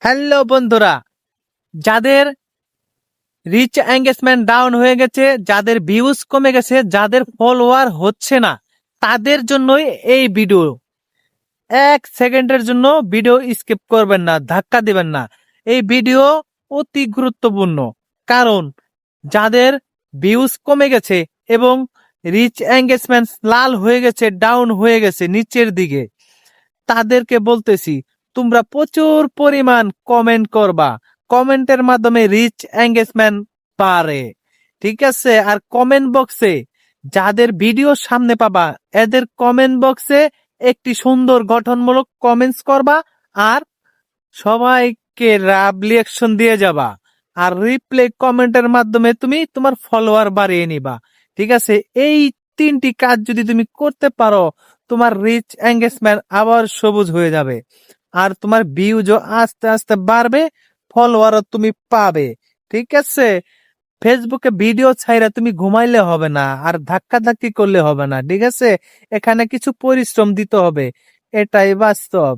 Hello বন্ধুরা, যাদের reach engagement down হয়ে গেছে, যাদের ভিউজ কমে গেছে, যাদের ফলোয়ার হচ্ছে না, তাদের জন্যই এই ভিডিও। 1 সেকেন্ডের জন্য ভিডিও স্কিপ করবেন না, ধাক্কা দিবেন না। এই ভিডিও অতি গুরুত্বপূর্ণ, কারণ যাদের ভিউজ কমে গেছে এবং রিচ এঙ্গেজমেন্ট লাল হয়ে গেছে, ডাউন হয়ে গেছে নিচের দিকে, তাদেরকে বলতেছি তোমরা প্রচুর পরিমাণ কমেন্ট করবা। কমেন্টের মাধ্যমে রিচ এঙ্গেজমেন্ট বাড়ে, ঠিক আছে? আর কমেন্ট বক্সে যাদের ভিডিও সামনে পাবা, এদের কমেন্ট বক্সে একটি সুন্দর গঠনমূলক কমেন্টস করবা আর সবাইকে রাব রিয়াকশন দিয়ে যাবা। আর রিপ্লে কমেন্টের মাধ্যমে তুমি তোমার ফলোয়ার বাড়িয়ে নিবা, ঠিক আছে? এই 3টি কাজ যদি তুমি করতে পারো, তোমার রিচ এঙ্গেজমেন্ট আবার সবুজ হয়ে যাবে আর তোমার ভিউজও আস্তে আস্তে বাড়বে, ফলোয়ারও তুমি পাবে, ঠিক আছে? ফেসবুকে ভিডিও ছাইরা তুমি ঘুমাইলে হবে না, আর ধাক্কা ধাক্কি করলে হবে না, ঠিক আছে? এখানে কিছু পরিশ্রম দিতে হবে, এটাই বাস্তব।